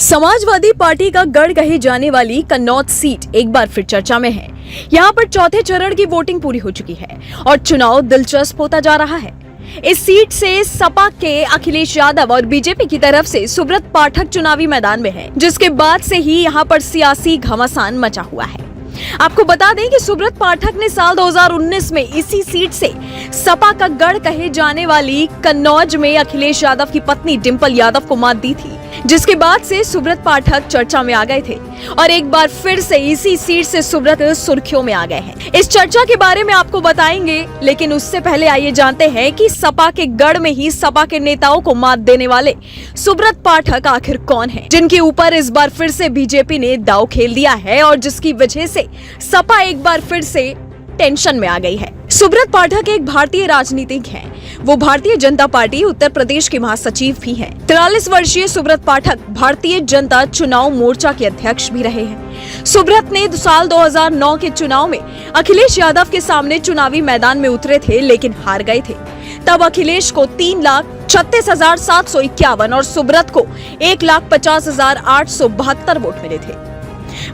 Samajwadi party का गढ़ कही जाने वाली कन्नौज सीट एक बार फिर चर्चा में है। यहाँ पर चौथे चरण की वोटिंग पूरी हो चुकी है और चुनाव दिलचस्प होता जा रहा है। इस सीट से सपा के अखिलेश यादव और बीजेपी की तरफ से सुब्रत पाठक चुनावी मैदान में है, जिसके बाद से ही यहाँ पर सियासी घमासान मचा हुआ है। आपको बता दें कि सुब्रत पाठक ने साल 2019 में इसी सीट से सपा का गढ़ कहे जाने वाली कन्नौज में अखिलेश यादव की पत्नी डिंपल यादव को मात दी थी, जिसके बाद से सुब्रत पाठक चर्चा में आ गए थे और एक बार फिर से इसी सीट से सुब्रत सुर्खियों में आ गए हैं। इस चर्चा के बारे में आपको बताएंगे, लेकिन उससे पहले आइए जानते हैं कि सपा के गढ़ में ही सपा के नेताओं को मात देने वाले सुब्रत पाठक आखिर कौन है, जिनके ऊपर इस बार फिर से बीजेपी ने दांव खेल दिया है और जिसकी वजह से सपा एक बार फिर से टेंशन में आ गई है। सुब्रत पाठक एक भारतीय राजनीतिक हैं। वो भारतीय जनता पार्टी उत्तर प्रदेश के महासचिव भी हैं। 43 वर्षीय सुब्रत पाठक भारतीय जनता चुनाव मोर्चा के अध्यक्ष भी रहे हैं। सुब्रत ने साल 2009 के चुनाव में अखिलेश यादव के सामने चुनावी मैदान में उतरे थे, लेकिन हार गए थे। तब अखिलेश को 3,36,751 और सुब्रत को 1,50,872 वोट मिले थे।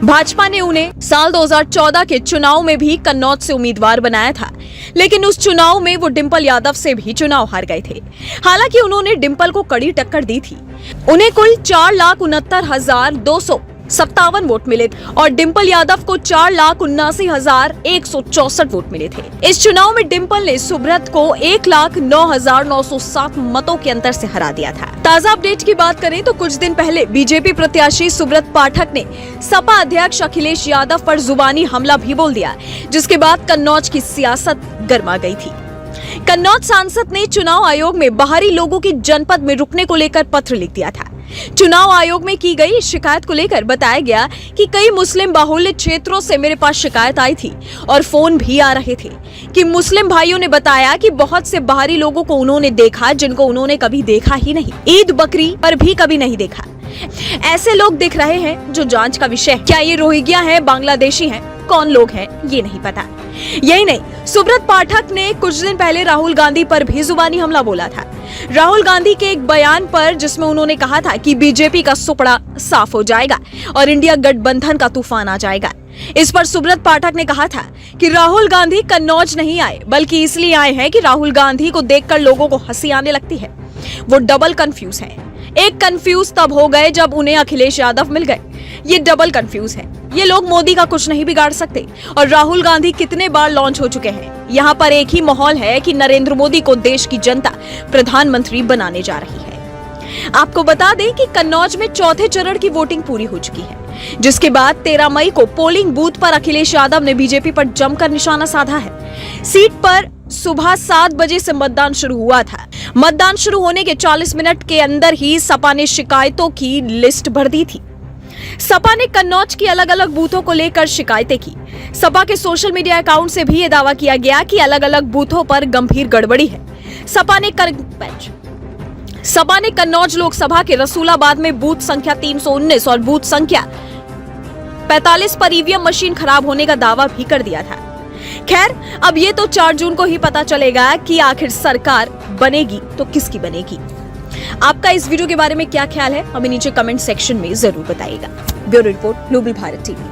भाजपा ने उन्हें साल 2014 के चुनाव में भी कन्नौज से उम्मीदवार बनाया था, लेकिन उस चुनाव में वो डिंपल यादव से भी चुनाव हार गए थे। हालांकि उन्होंने डिंपल को कड़ी टक्कर दी थी। उन्हें कुल 4,69,257 वोट मिले और डिंपल यादव को 4,79,164 वोट मिले थे। इस चुनाव में डिंपल ने सुब्रत को 1,09,907 मतों के अंतर से हरा दिया था। ताजा अपडेट की बात करें तो कुछ दिन पहले बीजेपी प्रत्याशी सुब्रत पाठक ने सपा अध्यक्ष अखिलेश यादव पर जुबानी हमला भी बोल दिया, जिसके बाद कन्नौज की सियासत गर्मा गई थी। कन्नौज सांसद ने चुनाव आयोग में बाहरी लोगों की जनपद में रुकने को लेकर पत्र लिख दिया था। चुनाव आयोग में की गई शिकायत को लेकर बताया गया कि कई मुस्लिम बाहुल्य क्षेत्रों से मेरे पास शिकायत आई थी और फोन भी आ रहे थे कि मुस्लिम भाइयों ने बताया कि बहुत से बाहरी लोगों को उन्होंने देखा जिनको उन्होंने कभी देखा ही नहीं, ईद बकरी पर भी कभी नहीं देखा। ऐसे लोग दिख रहे हैं जो जांच का विषय है। क्या ये रोहिंग्या है, बांग्लादेशी हैं, कौन लोग हैं ये नहीं पता। यही नहीं, सुब्रत पाठक ने कुछ दिन पहले राहुल गांधी पर भी जुबानी हमला बोला था। राहुल गांधी के एक बयान पर, जिसमें उन्होंने कहा था कि बीजेपी का सुपड़ा साफ हो जाएगा और इंडिया गठबंधन का तूफान आ जाएगा। इस पर सुब्रत पाठक ने कहा था कि राहुल गांधी कन्नौज नहीं आए, बल्कि इसलिए आए हैं कि राहुल गांधी को देखकर लोगों को हंसी आने लगती है। वो डबल कंफ्यूज है। एक कंफ्यूज तब हो गए जब उन्हें अखिलेश यादव मिल गए। ये डबल कंफ्यूज है। ये लोग मोदी का कुछ नहीं बिगाड़ सकते और राहुल गांधी कितने बार लॉन्च हो चुके हैं। यहाँ पर एक ही माहौल है कि नरेंद्र मोदी को देश की जनता प्रधानमंत्री बनाने जा रही है। आपको बता दें कि कन्नौज में चौथे चरण की वोटिंग पूरी हो चुकी है, जिसके बाद 13 मई को पोलिंग बूथ पर अखिलेश यादव ने बीजेपी पर जमकर निशाना साधा है। सीट पर सुबह 7 बजे से मतदान शुरू हुआ था। मतदान शुरू होने के 40 मिनट के अंदर ही सपा ने शिकायतों की लिस्ट भर दी थी। सपा ने कन्नौज की अलग अलग बूथों को लेकर शिकायतें की। सपा के सोशल मीडिया अकाउंट से भी यह दावा किया गया कि अलग अलग बूथों पर गंभीर गड़बड़ी है। सपा ने कन्नौज लोकसभा के रसूलाबाद में बूथ संख्या 319 और बूथ संख्या 45 पर ईवीएम मशीन खराब होने का दावा भी कर दिया था। खैर, अब ये तो 4 जून को ही पता चलेगा कि आखिर सरकार बनेगी तो किसकी बनेगी। आपका इस वीडियो के बारे में क्या ख्याल है, हमें नीचे कमेंट सेक्शन में जरूर बताइएगा। Bureau report, global Bharat TV.